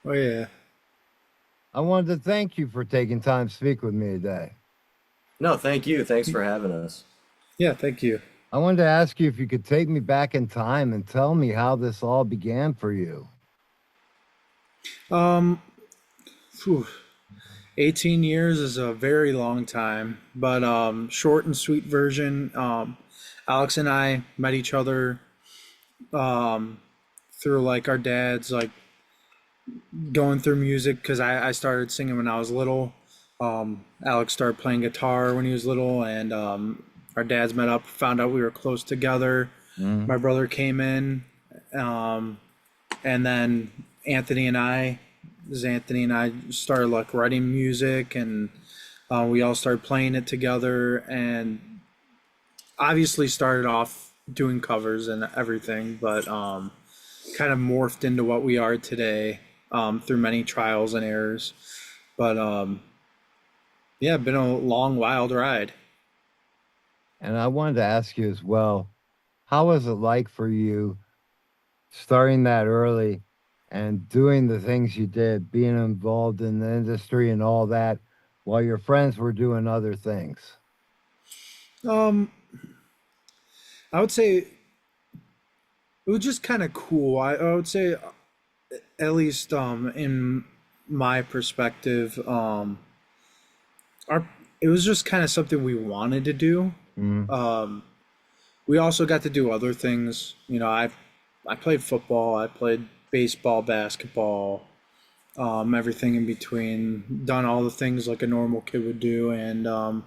Oh yeah. I wanted to thank you for taking time to speak with me today. No, thank you. Thanks for having us. Yeah, thank you. I wanted to ask you if you could take me back in time and tell me how this all began for you. Um, phew, 18 years is a very long time, but short and sweet version. Alex and I met each other um, through like our dads, like going through music because I started singing when I was little. Alex started playing guitar when he was little, and our dads met up, found out we were close together. Mm. My brother came in, um, and then Anthony and I, this is Anthony and I started like writing music, and we all started playing it together, and obviously started off doing covers and everything, but kind of morphed into what we are today through many trials and errors. But yeah, been a long, wild ride. And I wanted to ask you as well, how was it like for you starting that early and doing the things you did, being involved in the industry and all that while your friends were doing other things? Um, I would say it was just kind of cool. I would say, at least in my perspective, our it was just kind of something we wanted to do. Mm. Um, we also got to do other things. I played football, I played baseball, basketball, everything in between. Done all the things like a normal kid would do, and at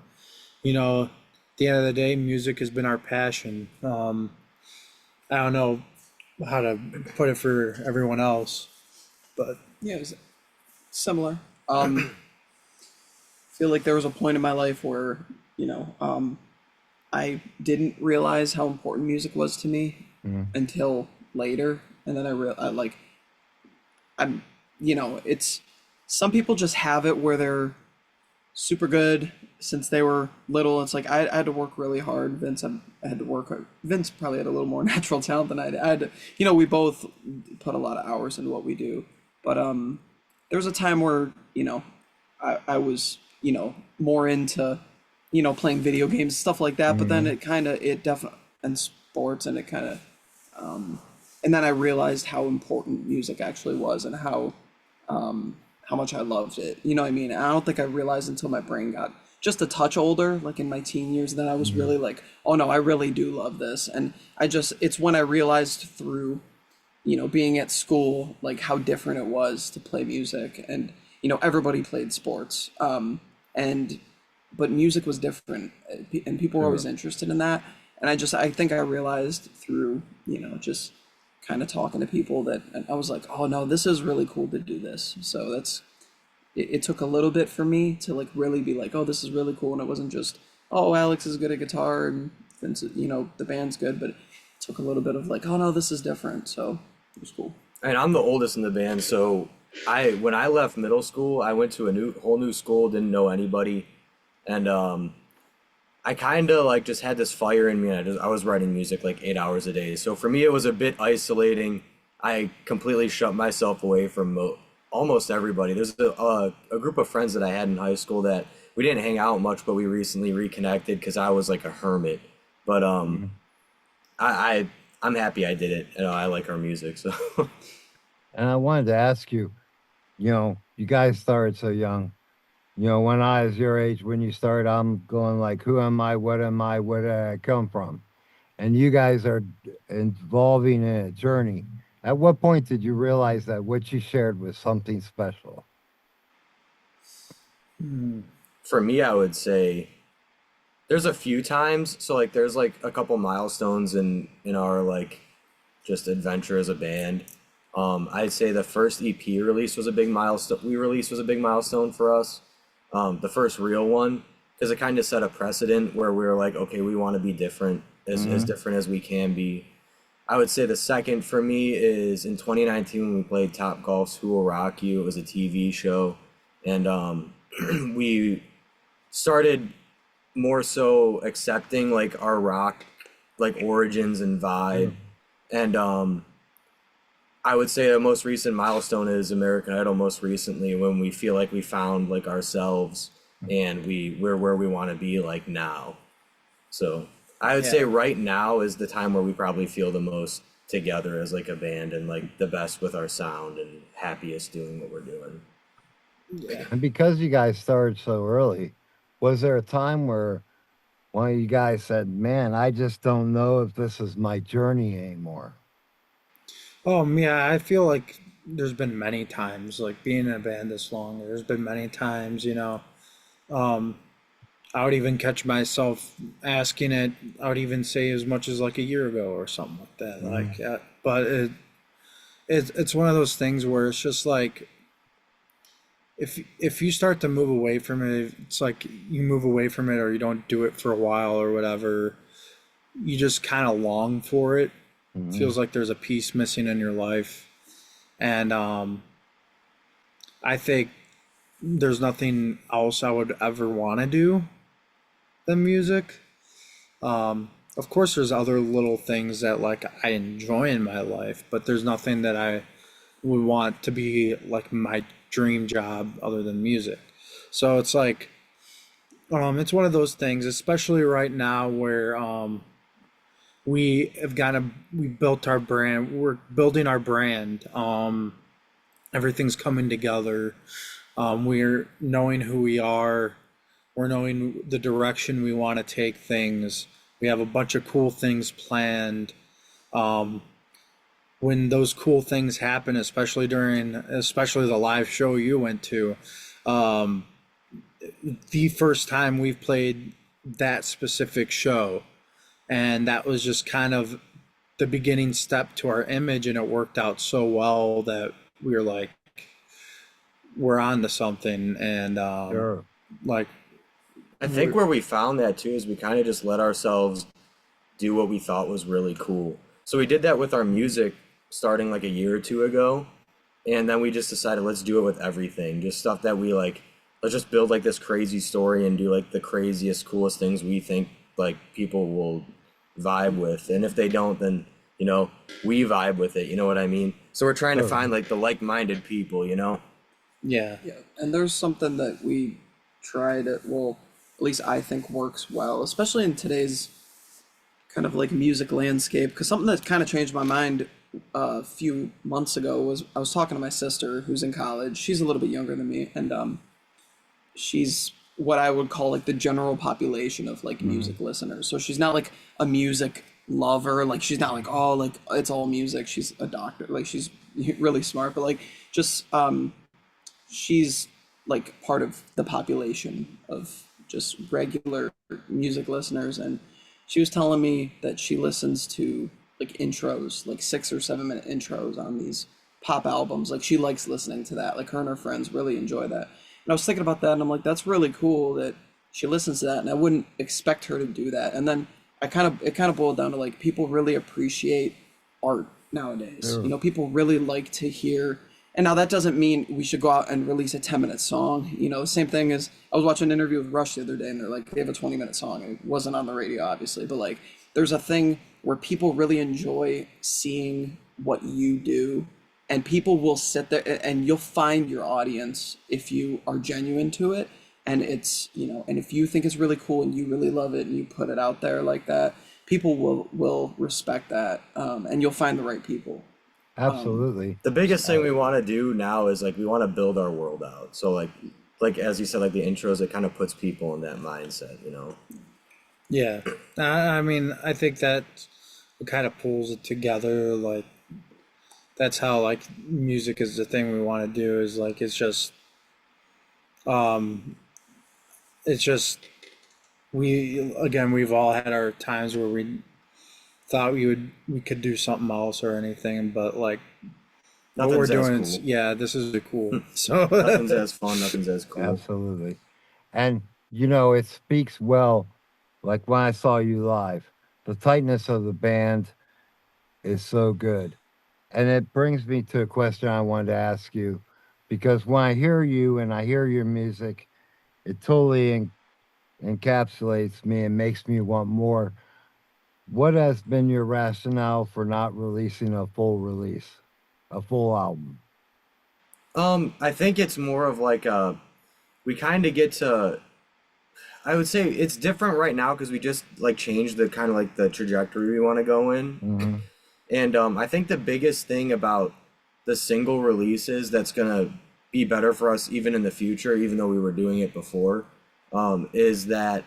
the end of the day, music has been our passion. I don't know how to put it for everyone else, but Yeah, it was similar. Feel like there was a point in my life where, you know, um, I didn't realize how important music was to me Mm. until later, and then I like I'm, it's some people just have it where they're super good since they were little. It's like I had to work really hard. I had to work hard. Vince probably had a little more natural talent than I did. I had to, we both put a lot of hours into what we do. But there was a time where I was more into playing video games stuff like that. But then Mm. it definitely and sports and it kind of and then I realized how important music actually was and how much I loved it. You know what I mean? I don't think I realized until my brain got just a touch older, like in my teen years, that I was Mm. really like, oh no, I really do love this. And it's when I realized through, being at school, like how different it was to play music. And, everybody played sports. And, but music was different and people were always Sure. interested in that. And I think I realized through, just kind of talking to people that and I was like, oh no, this is really cool to do this. So it took a little bit for me to like really be like, oh, this is really cool. And it wasn't just, oh, Alex is good at guitar and Vince, the band's good, but it took a little bit of like, oh no, this is different. So it was cool. And I'm the oldest in the band, so when I left middle school, I went to a whole new school, didn't know anybody, and I kind of like just had this fire in me. And I was writing music like 8 hours a day, so for me it was a bit isolating. I completely shut myself away from almost everybody. There's a group of friends that I had in high school that we didn't hang out much, but we recently reconnected because I was like a hermit. But Mm. I I'm happy I did it. I like our music, so. And I wanted to ask you, you guys started so young. When I was your age, when you started, I'm going like, who am I, where did I come from? And you guys are involving in a journey. At what point did you realize that what you shared was something special? For me, I would say there's a few times. So like there's like a couple milestones in our like just adventure as a band. I'd say the first EP release was a big milestone. We released was a big milestone for us. The first real one, because it kind of set a precedent where we were like, okay, we want to be different, as Mm. different as we can be. I would say the second for me is in 2019 when we played Top Golf's Who Will Rock You. It was a TV show, and we started more so accepting like our rock like origins and vibe, Mm. and I would say the most recent milestone is American Idol most recently, when we feel like we found like ourselves and we're where we want to be like now. So I would say Yeah. right now is the time where we probably feel the most together as like a band and like the best with our sound and happiest doing what we're doing. Yeah. And because you guys started so early, was there a time where one of you guys said, "Man, I just don't know if this is my journey anymore"? Yeah, I feel like there's been many times, like being in a band this long, there's been many times, um, I would even catch myself asking it, I would even say as much as like a year ago or something like that. Like, but it's one of those things where it's just like, if you start to move away from it, it's like you move away from it or you don't do it for a while or whatever, you just kind of long for it. Mhm. Feels like there's a piece missing in your life. And I think there's nothing else I would ever want to do than music. Of course, there's other little things that like I enjoy in my life, but there's nothing that I would want to be like my dream job other than music. So it's like, it's one of those things, especially right now where we built our brand, we're building our brand. Everything's coming together. We're knowing who we are. We're knowing the direction we want to take things. We have a bunch of cool things planned. Um, when those cool things happen, especially the live show you went to, um, the first time we've played that specific show, and that was just kind of the beginning step to our image, and it worked out so well that we were like, we're on to something. And Sure. like I think we're, where we found that too is we kind of just let ourselves do what we thought was really cool. So we did that with our music starting like a year or two ago. And then we just decided let's do it with everything. Just stuff that we like, let's just build like this crazy story and do like the craziest, coolest things we think like people will vibe with. And if they don't, then, we vibe with it. You know what I mean? So we're trying to Sure. find like the like-minded people, you know? yeah, Yeah, and there's something that we tried at, well, at least I think works well, especially in today's kind of like music landscape. Because something that kind of changed my mind a few months ago was I was talking to my sister who's in college. She's a little bit younger than me, and she's what I would call like the general population of like Mhm. music listeners. So she's not like a music lover. Like she's not like, oh, like it's all music. She's a doctor. Like she's really smart, but like just she's like part of the population of just regular music listeners. And she was telling me that she listens to like intros, like 6 or 7 minute intros on these pop albums. Like she likes listening to that. Like her and her friends really enjoy that. And I was thinking about that and I'm like, that's really cool that she listens to that, and I wouldn't expect her to do that. And then it kind of boiled down to like people really appreciate art nowadays. Sure. People really like to hear. And now that doesn't mean we should go out and release a 10-minute song. Same thing as I was watching an interview with Rush the other day, and they're like, they have a 20-minute song. It wasn't on the radio, obviously, but like, there's a thing where people really enjoy seeing what you do, and people will sit there and you'll find your audience if you are genuine to it. And and if you think it's really cool and you really love it and you put it out there like that, people will respect that, and you'll find the right people. Absolutely. The biggest thing we want to do now is like we want to build our world out. So like as you said, like the intros, it kind of puts people in that mindset, you know? yeah. I mean, I think that it kind of pulls it together. Like that's how like music is the thing we want to do. Is like um, it's just we've all had our times where we thought we could do something else or anything, but like what we're Nothing's as doing, cool. yeah, this is really cool. So Nothing's as fun, nothing's as cool. Absolutely. And it speaks well, like when I saw you live, the tightness of the band is so good. And it brings me to a question I wanted to ask you, because when I hear you and I hear your music, it totally encapsulates me and makes me want more. What has been your rationale for not releasing a full release a full album? I think it's more of like we kind of get to. I would say it's different right now because we just like changed the kind of like the trajectory we want to go in. Hmm. And I think the biggest thing about the single releases that's gonna be better for us even in the future, even though we were doing it before, is that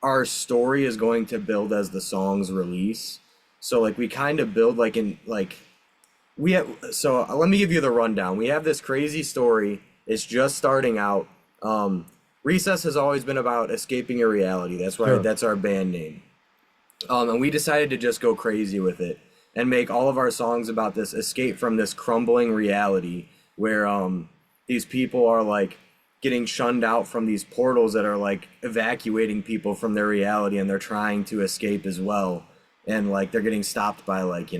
our story is going to build as the songs release. So like we kind of build like in like we have. So let me give you the rundown. We have this crazy story. It's just starting out. Recess has always been about escaping a reality. That's why Sure. that's our band name. And we decided to just go crazy with it and make all of our songs about this escape from this crumbling reality where these people are like getting shunned out from these portals that are like evacuating people from their reality, and they're trying to escape as well. And like they're getting stopped by like,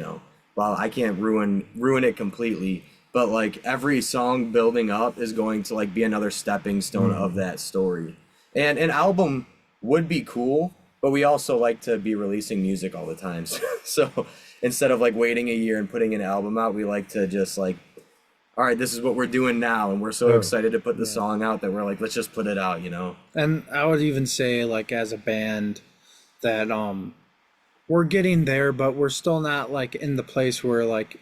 well, I can't ruin it completely, but like every song building up is going to like be another stepping stone of that story. And an album would be cool, but we also like to be releasing music all the time. So instead of like waiting a year and putting an album out, we like to just like, all right, this is what we're doing now, and we're so Sure. excited to put the song out that we're like, let's just put it out, And I would even say, like, as a band, that we're getting there, but we're still not like in the place where like,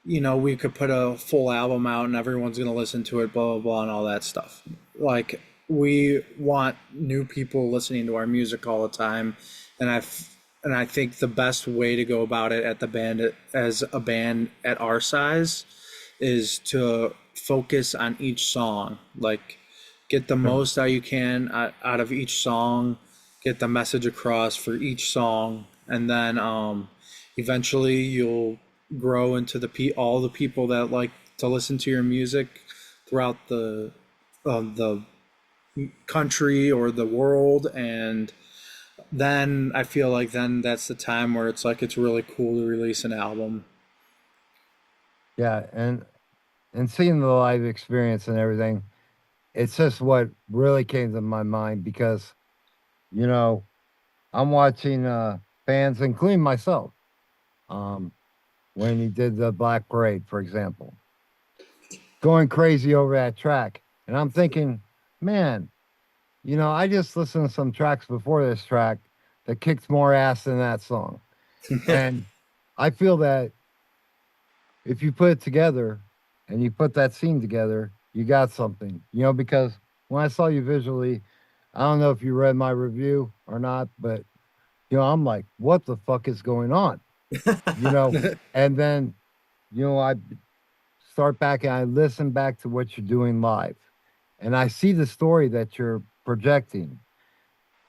we could put a full album out and everyone's gonna listen to it, blah blah blah, and all that stuff. Like, we want new people listening to our music all the time, and I think the best way to go about it at the band, as a band at our size, is to focus on each song. Like, get the most out you can out of each song, get the message across for each song, and then eventually you'll grow into all the people that like to listen to your music throughout the country or the world. And then I feel like then that's the time where it's like it's really cool to release an album. Yeah, and seeing the live experience and everything, it's just what really came to my mind because, you know, I'm watching fans, including myself, when he did the Black Parade, for example, going crazy over that track. And I'm thinking, man, I just listened to some tracks before this track that kicked more ass than that song. And I feel that if you put it together and you put that scene together, you got something, because when I saw you visually, I don't know if you read my review or not, but, I'm like, what the fuck is going on? And then, I start back and I listen back to what you're doing live and I see the story that you're projecting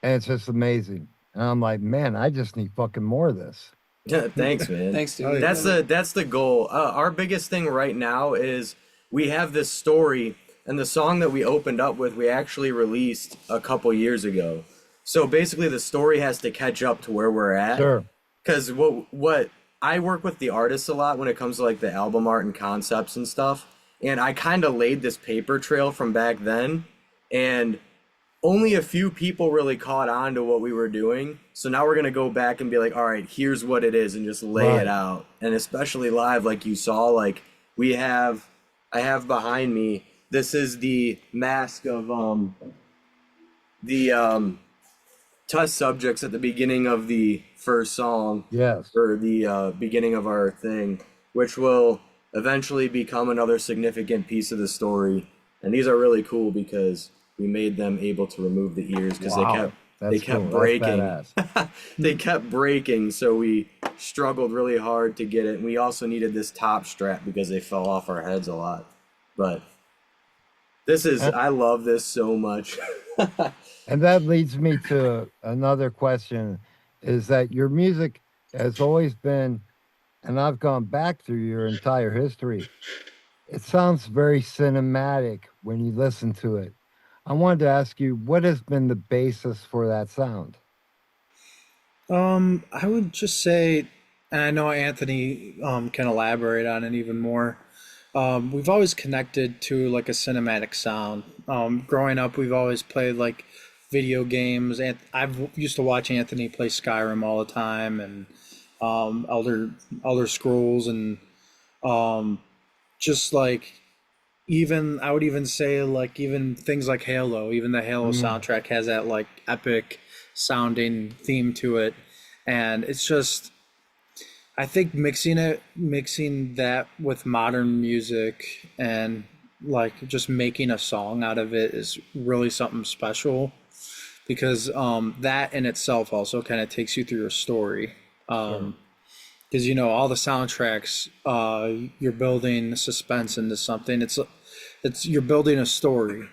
and it's just amazing. And I'm like, man, I just need fucking more of this. Yeah, thanks, man. Thanks, dude. That's the goal. Our biggest thing right now is we have this story, and the song that we opened up with, we actually released a couple years ago. So basically, the story has to catch up to where we're at. Sure. Because what I work with the artists a lot when it comes to like the album art and concepts and stuff, and I kind of laid this paper trail from back then, and only a few people really caught on to what we were doing. So now we're going to go back and be like, all right, here's what it is, and just lay Right. it out. And especially live, like you saw, like I have behind me, this is the mask of the test subjects at the beginning of the first song, Yes. or the beginning of our thing, which will eventually become another significant piece of the story. And these are really cool because we made them able to remove the ears because Wow. they That's kept cool. That's breaking. badass. They kept breaking, so we struggled really hard to get it. And we also needed this top strap because they fell off our heads a lot. But I love this so much. And that leads me to another question is that your music has always been, and I've gone back through your entire history, it sounds very cinematic when you listen to it. I wanted to ask you, what has been the basis for that sound? I would just say, and I know Anthony can elaborate on it even more. We've always connected to like a cinematic sound. Growing up, we've always played like video games, and I've used to watch Anthony play Skyrim all the time, and Elder Scrolls, and Just like, even I would even say, like, even things like Halo, even the Halo soundtrack has that like epic sounding theme to it, and it's just, I think mixing that with modern music and like just making a song out of it is really something special, because that in itself also kind of takes you through a story. Sure. Because all the soundtracks, you're building suspense into something. It's you're building a story,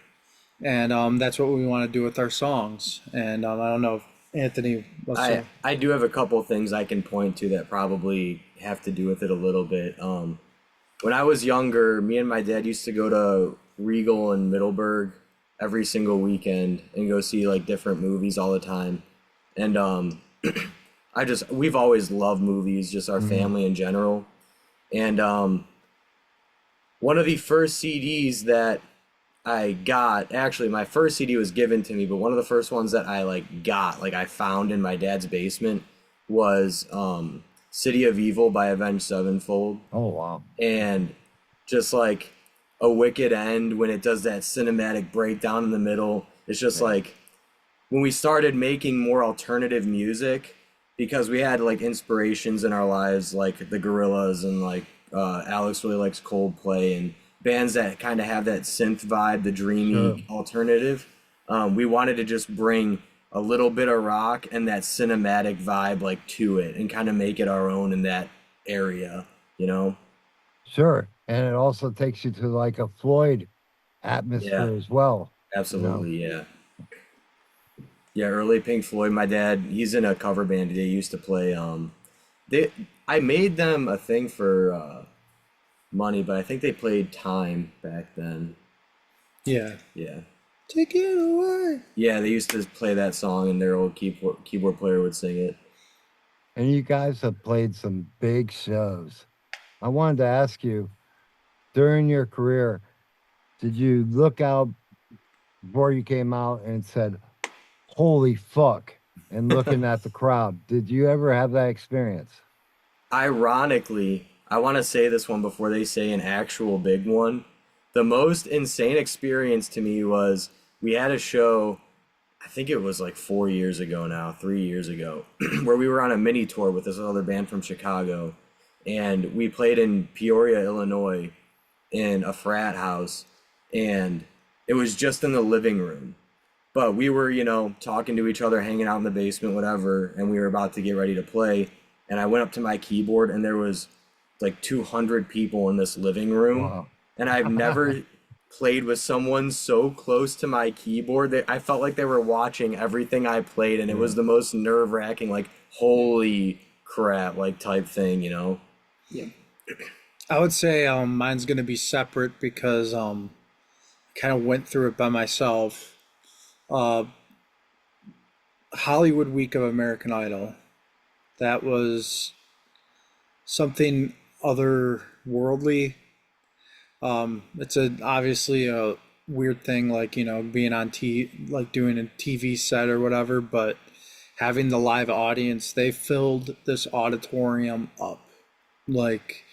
and that's what we want to do with our songs. And I don't know if Anthony wants to. I do have a couple things I can point to that probably have to do with it a little bit. When I was younger, me and my dad used to go to Regal in Middleburg every single weekend and go see like different movies all the time. And we've always loved movies, just our family in general. And one of the first CDs that I got, actually my first CD was given to me, but one of the first ones that I I found in my dad's basement was City of Evil by Avenged Sevenfold. Oh wow. And just like a wicked end when it does that cinematic breakdown in the middle. It's just like when we started making more alternative music, because we had like inspirations in our lives like the Gorillaz, and like Alex really likes Coldplay and bands that kind of have that synth vibe, the dreamy alternative. We wanted to just bring a little bit of rock and that cinematic vibe like to it and kind of make it our own in that area, you know? Sure. And it also takes you to like a Floyd atmosphere Yeah. as well. Absolutely, yeah. Yeah, early Pink Floyd. My dad, he's in a cover band. They used to play. I made them a thing for money, but I think they played Time back then. Yeah. Yeah, Take it away. yeah, they used to play that song, and their old keyboard player would sing it. And you guys have played some big shows. I wanted to ask you, during your career, did you look out before you came out and said, holy fuck, and looking at the crowd? Did you ever have that experience? Ironically, I want to say this one before they say an actual big one. The most insane experience to me was we had a show, I think it was like 4 years ago now, 3 years ago, where we were on a mini tour with this other band from Chicago. And we played in Peoria, Illinois, in a frat house. And it was just in the living room. But we were, talking to each other, hanging out in the basement, whatever. And we were about to get ready to play. And I went up to my keyboard, and there was like 200 people in this living room. Wow. And I've never played with someone so close to my keyboard that I felt like they were watching everything I played, and it was the most nerve-wracking, like, holy crap, like, type thing, Yeah. I would say mine's gonna be separate, because kind of went through it by myself. Uh, Hollywood Week of American Idol. That was something otherworldly. It's obviously a weird thing, like, being on like doing a TV set or whatever, but having the live audience, they filled this auditorium up. Like,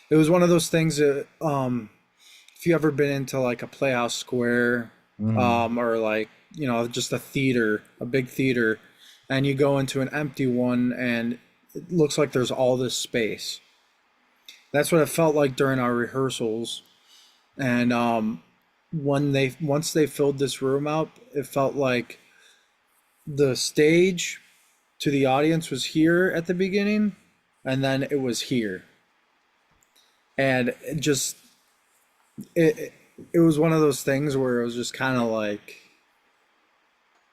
it was one of those things that, if you ever been into like a Playhouse Square, or like, just a big theater, and you go into an empty one and it looks like there's all this space. That's what it felt like during our rehearsals. And once they filled this room up, it felt like the stage to the audience was here at the beginning, and then it was here. And it was one of those things where it was just kind of like,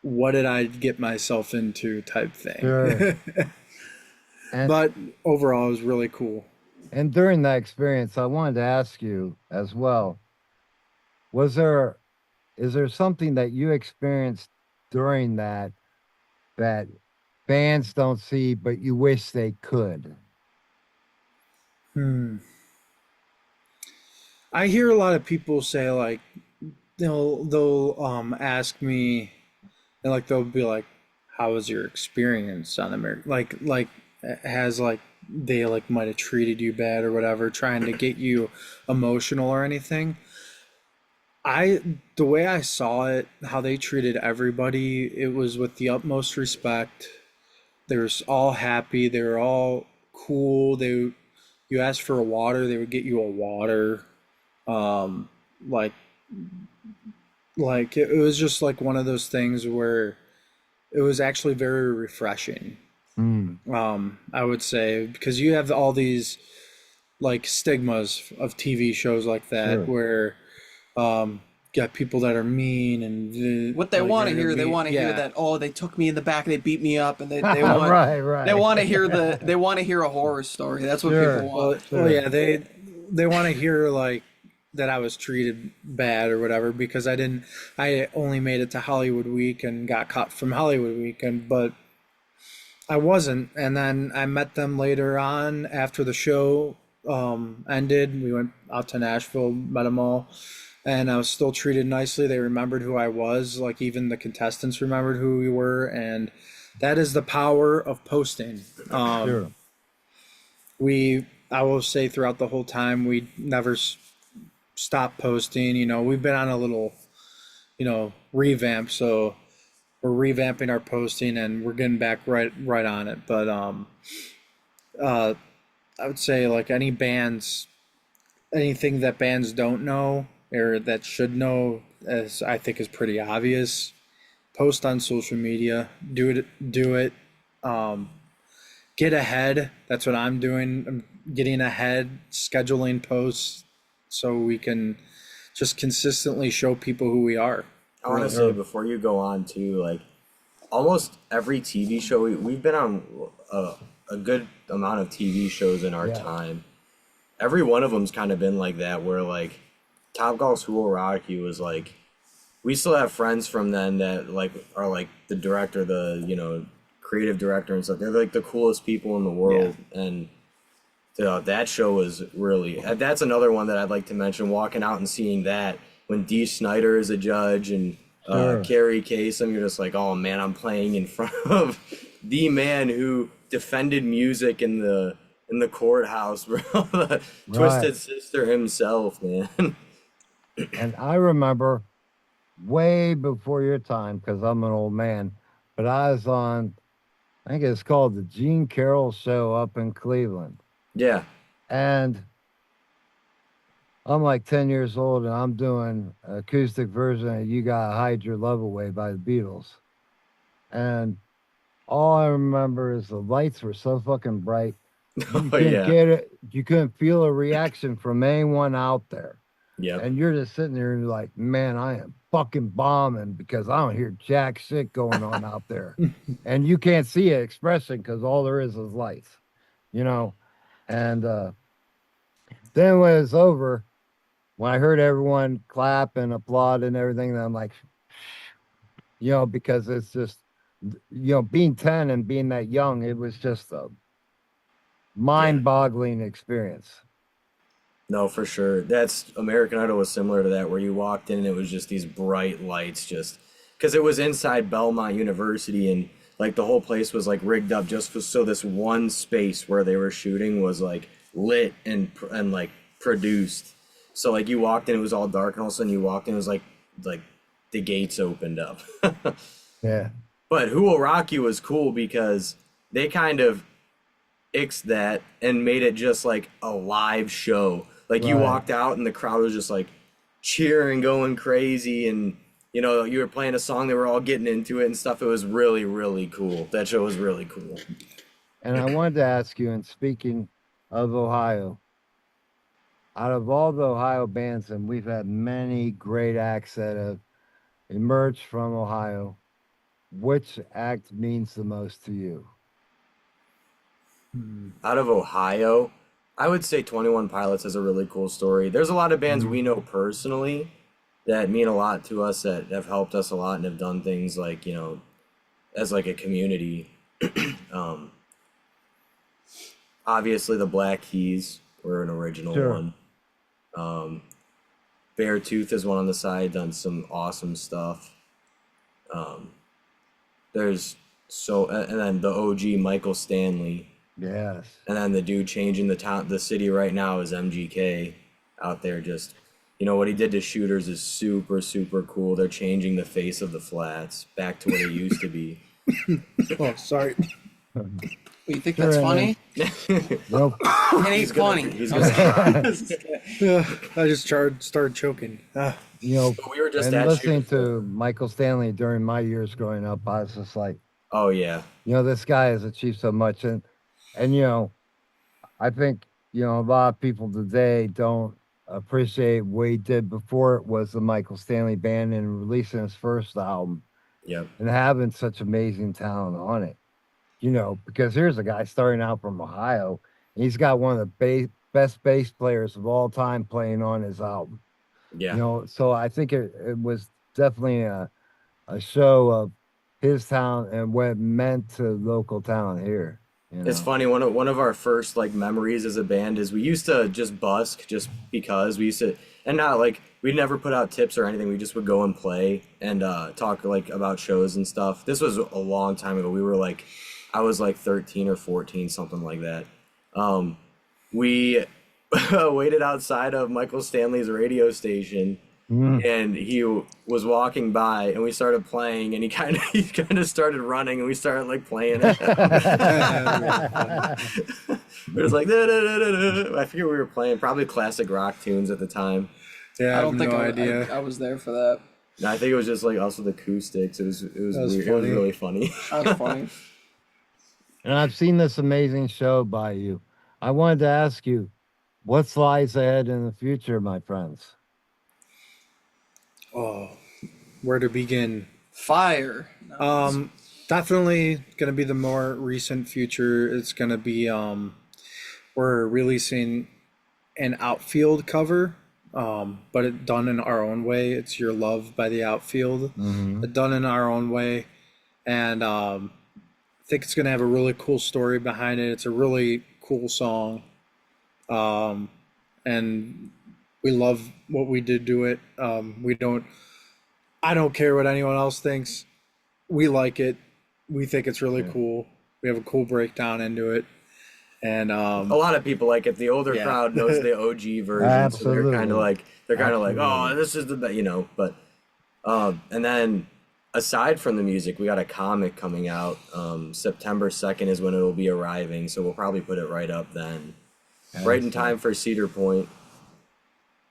what did I get myself into type thing. Sure. And, But overall, it was really cool. and during that experience, I wanted to ask you as well, is there something that you experienced during that fans don't see, but you wish they could? I hear a lot of people say, like, they'll ask me, and like they'll be like, how was your experience on America? Like has like they like might have treated you bad or whatever, trying to get you emotional or anything. The way I saw it, how they treated everybody, it was with the utmost respect. They were all happy. They were all cool. You asked for a water, they would get you a water. Um, like, it was just like one of those things where it was actually very refreshing. Mm, I would say because you have all these like stigmas of TV shows like that sure. where got people that are mean and What they like want to they're hear, they mean. want to hear Yeah. that, oh, they took me in the back, they beat me up, and they want Right, they right. want to hear they want to hear a horror story. That's what Sure. people Well, want. Sure. yeah, they want to hear like that I was treated bad or whatever because I only made it to Hollywood Week and got caught from Hollywood Weekend, but I wasn't. And then I met them later on after the show ended. We went out to Nashville, met them all, and I was still treated nicely. They remembered who I was, like even the contestants remembered who we were, and that is the power of posting. Sure. I will say throughout the whole time, we never stopped posting. You know, we've been on a little, revamp, so we're revamping our posting and we're getting back right on it. But uh, I would say like anything that bands don't know or that should know, as I think is pretty obvious. Post on social media. Do it. Um, get ahead. That's what I'm doing. I'm getting ahead, scheduling posts so we can just consistently show people who we are. I want to say before you go on too, like almost every TV show we've been on a good amount of TV shows in our Yeah. time. Every one of them's kind of been like that, where like Top Golf's Who Will Rock You was like, we still have friends from then that like are like the director, the creative director and stuff. They're like the coolest people in the world, and that show was really. That's another one that I'd like to mention. Walking out and seeing that when Dee Snider is a judge and Sure. Carrie Kasem, you're just like, oh man, I'm playing in front of the man who defended music in the courthouse, bro. The Twisted Sister himself, man. And I remember way before your time, because I'm an old man, but I was on, I think it's called the Gene Carroll Show up in Cleveland. Yeah. And I'm like 10 years old and I'm doing an acoustic version of You Gotta Hide Your Love Away by the Beatles. And all I remember is the lights were so fucking bright. You Oh couldn't yeah. get it. You couldn't feel a reaction from anyone out there. Yep. And you're just sitting there and you're like, man, I am fucking bombing because I don't hear jack shit going on out there. And you can't see an expression because all there is lights, you know? And then when it's over, when I heard everyone clap and applaud and everything, then I'm like, because it's just, being 10 and being that young, it was just a mind-boggling experience. No, for sure. That's American Idol was similar to that, where you walked in and it was just these bright lights, just because it was inside Belmont University and like the whole place was like rigged up just so this one space where they were shooting was like lit and like produced. So like you walked in, it was all dark, and all of a sudden you walked in, it was like the gates opened up. Yeah. But Who Will Rock You was cool because they kind of ixed that and made it just like a live show. Like you Right. walked out and the crowd was just like cheering, going crazy, and you were playing a song, they were all getting into it and stuff. It was really, really cool. That show was really cool. And I wanted to ask you, and speaking of Ohio, out of all the Ohio bands, and we've had many great acts that have emerged from Ohio, which act means the most to you? Out of Ohio, I would say 21 Pilots has a really cool story. There's a lot of bands we know personally that mean a lot to us, that have helped us a lot and have done things like, as like a community. Obviously the Black Keys were an original Sure. one. Beartooth is one on the side, done some awesome stuff. There's and then the OG Michael Stanley Yes. And then the dude changing the city right now is MGK out there. Just, what he did to shooters is super, super cool. They're changing the face of the flats back to what it used to be. Oh, sorry. You think Sure, that's and funny? Nope. It ain't funny. He's gonna cry. I just started choking. But we were just And at listening shooters. to Michael Stanley during my years growing up, I was just like, Oh yeah, this guy has achieved so much, and I think a lot of people today don't appreciate what he did before it was the Michael Stanley Band and releasing his first album yep, and having such amazing talent on it. Because here's a guy starting out from Ohio, and he's got one of the best bass players of all time playing on his album. yeah. So I think it was definitely a show of his talent and what it meant to local talent here. It's funny. One of our first like memories as a band is we used to just busk just because we used to, and not like we'd never put out tips or anything. We just would go and play and talk like about shows and stuff. This was a long time ago. I was like 13 or 14, something like that. We waited outside of Michael Stanley's radio station, and he was walking by, and we started playing, and he kind of started running, and we started like playing it. It was like da, da, da, da, da. I forget what we were playing, probably classic rock tunes at the time. Yeah, I I don't have think no I idea. was there for that. No, I think it was just like us with acoustics. It was was weird. It was funny. really funny. That was funny. And I've seen this amazing show by you. I wanted to ask you, what lies ahead in the future, my friends? Oh, where to begin? Fire. Definitely gonna be the more recent future. It's gonna be we're releasing an Outfield cover, but it done in our own way. It's Your Love by the Outfield, done in our own way, and I think it's gonna have a really cool story behind it. It's a really cool song, and we love what we did to it. I don't care what anyone else thinks. We like it. We think it's really cool. We have a cool breakdown into it. And A lot of people like it. The older Yeah. crowd knows the OG version, so they're Absolutely. kind of like Absolutely. oh, this is the best, But and then aside from the music, we got a comic coming out. September 2nd is when it'll be arriving, so we'll probably put it right up then, right in time for Cedar Point.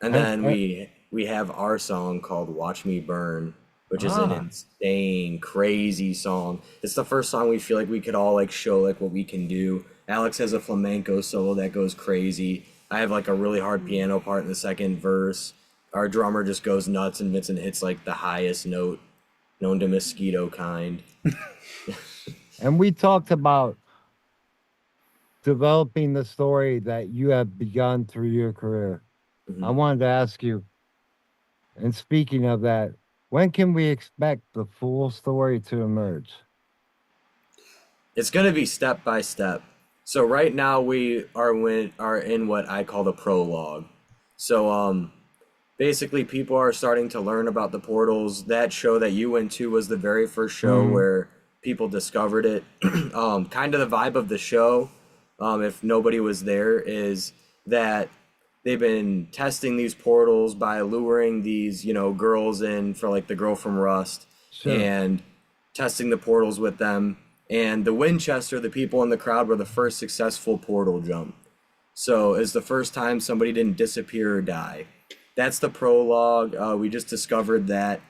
And then we have our song called "Watch Me Burn," which is an insane, crazy song. It's the first song we feel like we could all like show like what we can do. Alex has a flamenco solo that goes crazy. I have like a really hard piano part in the second verse. Our drummer just goes nuts, and Vincent hits like the highest note known to Mosquito kind. And we talked about developing the story that you have begun through your career. I wanted to ask you, and speaking of that, when can we expect the full story to emerge? It's gonna be step by step. So right now we are in what I call the prologue. So basically people are starting to learn about the portals. That show that you went to was the very first show where people discovered it. Kind of the vibe of the show, if nobody was there, is that they've been testing these portals by luring these, girls in for like the girl from Rust and testing the portals with them. And the Winchester, the people in the crowd, were the first successful portal jump. So it's the first time somebody didn't disappear or die. That's the prologue. We just discovered that.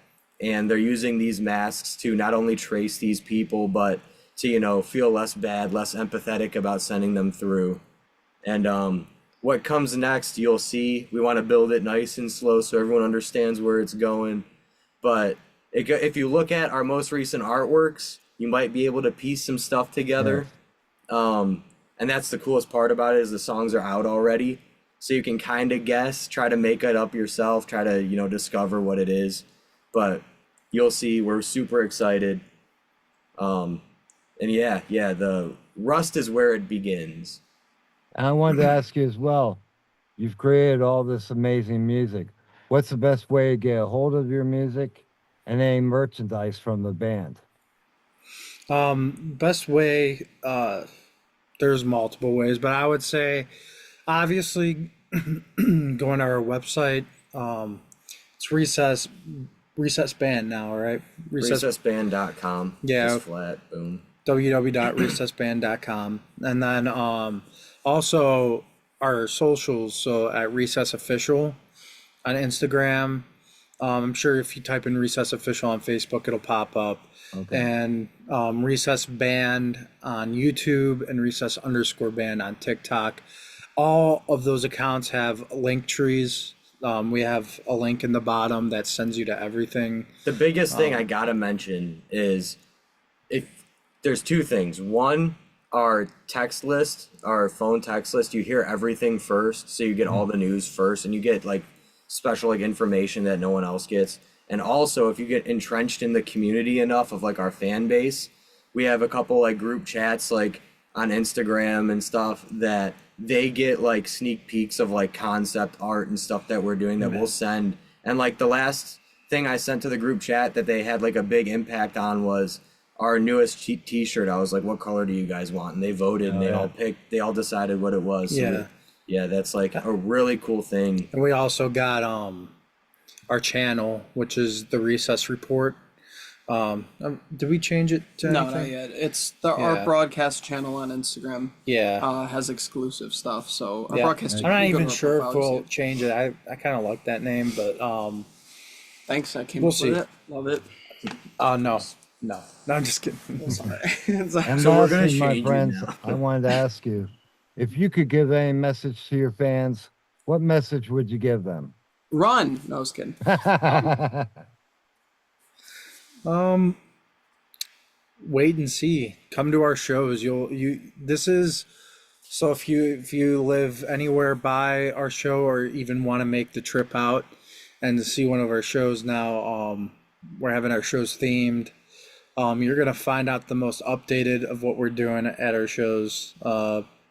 And they're using these masks to not only trace these people, but to, feel less bad, less empathetic about sending them through. And what comes next, you'll see. We want to build it nice and slow so everyone understands where it's going. But if you look at our most recent artworks, you might be able to piece some stuff together. And that's the coolest part about it, is the songs are out already. So you can kind of guess, try to make it up yourself, try to, discover what it is. But you'll see, we're super excited. And yeah, the Rust is where it begins. And I wanted to ask you as well, you've created all this amazing music. What's the best way to get a hold of your music and any merchandise from the band? best way, there's multiple ways, but I would say obviously going to our website, it's recess band now, right? Recessband.com. Yeah. Just flat. Boom. www.recessband.com. And then also our socials, so at Recess Official on Instagram. I'm sure if you type in Recess Official on Facebook, it'll pop up. Okay. And Recess Band on YouTube and Recess_Band on TikTok. All of those accounts have link trees. We have a link in the bottom that sends you to everything. The biggest thing I gotta mention is if there's two things. One, our text list, our phone text list, you hear everything first, so you get all the news first, and you get like special like information that no one else gets. And also, if you get entrenched in the community enough of like our fan base, we have a couple like group chats like on Instagram and stuff that they get like sneak peeks of like concept art and stuff that we're doing that we'll send. And like the last thing I sent to the group chat that they had like a big impact on was our newest t-shirt. I was like, what color do you guys want? And they voted and they all decided what it was. So yeah, that's like a really cool thing. And we also got our channel, which is the Recess Report. Did we change it to No, anything? not yet. It's our broadcast channel on Instagram. Yeah. Has exclusive stuff. So our Yeah. broadcast. I'm not you go to even our sure if profile, you we'll see it. change it. I kind of like that name, but Thanks, I came We'll up see. with it. Love it. no, I'm just kidding. Sorry. It's like- And So we're gonna lastly, my change it friends, now. I wanted to ask you, if you could give any message to your fans, what message would you give them? Run. No, I was kidding. Wait and see. Come to our shows. This is so if you live anywhere by our show or even want to make the trip out and to see one of our shows now, we're having our shows themed. You're gonna find out the most updated of what we're doing at our shows.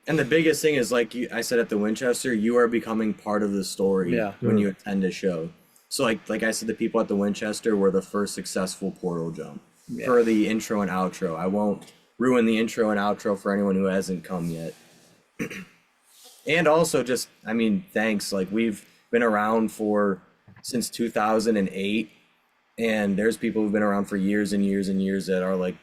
And the biggest thing is, like I said at the Winchester, you are becoming part of the story when you attend a show. So like I said, the people at the Winchester were the first successful portal jump for the intro and outro. I won't ruin the intro and outro for anyone who hasn't come yet. And also just, I mean, thanks. Like we've been around since 2008, and there's people who've been around for years and years and years that are like,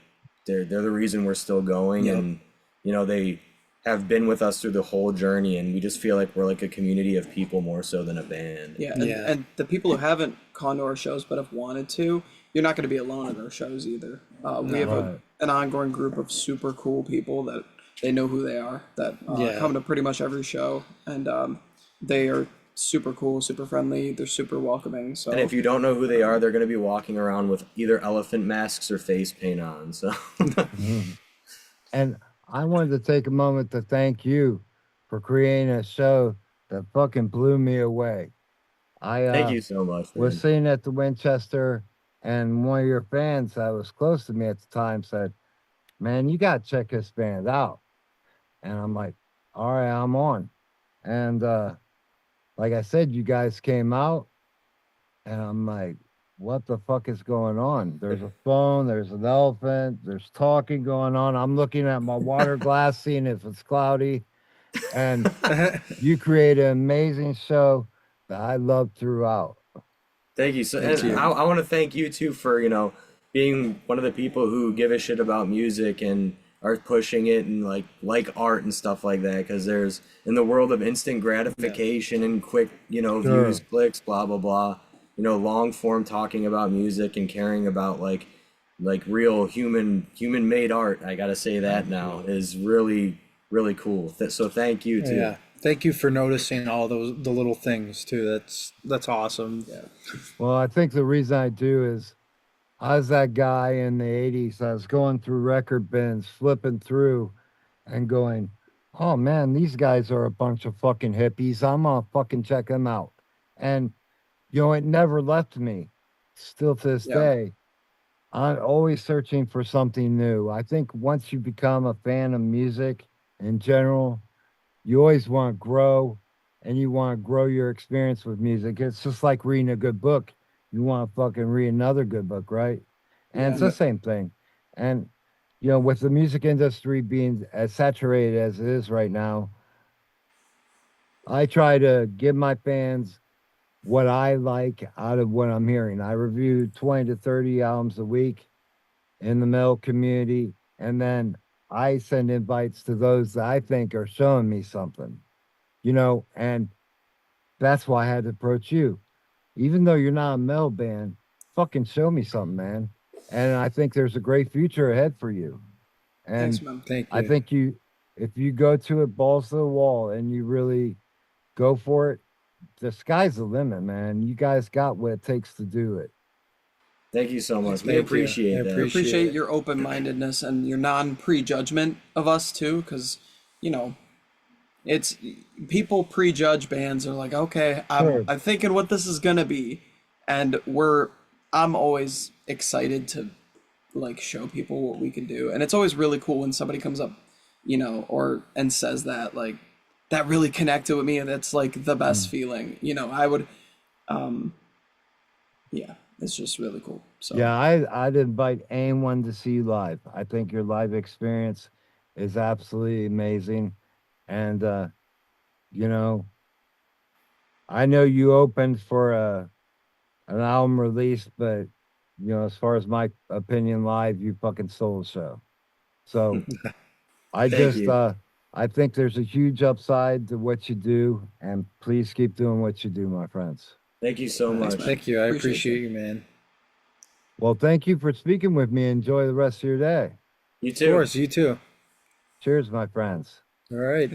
they're the reason we're still going. And, they have been with us through the whole journey, and we just feel like we're like a community of people more so than a band. Yeah, and the people who haven't gone to our shows but have wanted to, you're not going to be alone at our shows either. We have an ongoing group of super cool people that they know who they are, that come to pretty much every show, and they are super cool, super friendly, they're super welcoming. So And if you don't know who they are, they're going to be walking around with either elephant masks or face paint on. So And I wanted to take a moment to thank you for creating a show that fucking blew me away. thank you so much, man. Was sitting at the Winchester, and one of your fans that was close to me at the time said, "Man, you got to check this band out." And I'm like, "All right, I'm on." And like I said, you guys came out, and I'm like, what the fuck is going on? There's a phone, there's an elephant, there's talking going on. I'm looking at my water glass, seeing if it's cloudy. And you create an amazing show that I love throughout. Thank you. So, and I want to thank you too for, being one of the people who give a shit about music and are pushing it and like art and stuff like that. Because there's, in the world of instant gratification and quick, views, clicks, blah, blah, blah, long form talking about music and caring about like real human made art. I got to say that now is really, really cool. So thank you too. Yeah. Thank you for noticing all the little things too. That's awesome. Yeah. Well, I think the reason I do is I was that guy in the 80s. I was going through record bins, flipping through and going, oh man, these guys are a bunch of fucking hippies. I'm going to fucking check them out. And, it never left me. Still to this day, I'm always searching for something new. I think once you become a fan of music in general, you always want to grow, and you want to grow your experience with music. It's just like reading a good book. You want to fucking read another good book, right? And it's the same thing. And, you know, with the music industry being as saturated as it is right now, I try to give my fans what I like out of what I'm hearing. I review 20 to 30 albums a week in the metal community, and then I send invites to those that I think are showing me something, you know, and that's why I had to approach you. Even though you're not a metal band, fucking show me something, man. And I think there's a great future ahead for you. Thanks, And man. Thank I you. think if you go to it balls to the wall and you really go for it, the sky's the limit, man. You guys got what it takes to do it. Thank you so much. Thank We you. appreciate I that. appreciate Appreciate it. your open-mindedness and your non-prejudgment of us too, because you know it's people prejudge bands. Are like, okay, Sure. I'm thinking what this is gonna be, and I'm always excited to like show people what we can do, and it's always really cool when somebody comes up, you know, or and says that like that really connected with me, and that's like the best feeling. You know, I would, yeah, it's just really cool. So Yeah, I'd invite anyone to see you live. I think your live experience is absolutely amazing. And you know, I know you opened for an album release, but you know, as far as my opinion live, you fucking stole the show. So I Thank just you. I think there's a huge upside to what you do, and please keep doing what you do, my friends. Thank you so Thanks, much. man. Thank you. I Appreciate appreciate you. you, man. Well, thank you for speaking with me. Enjoy the rest of your day. You Of too. course, you too. Cheers, my friends. All right.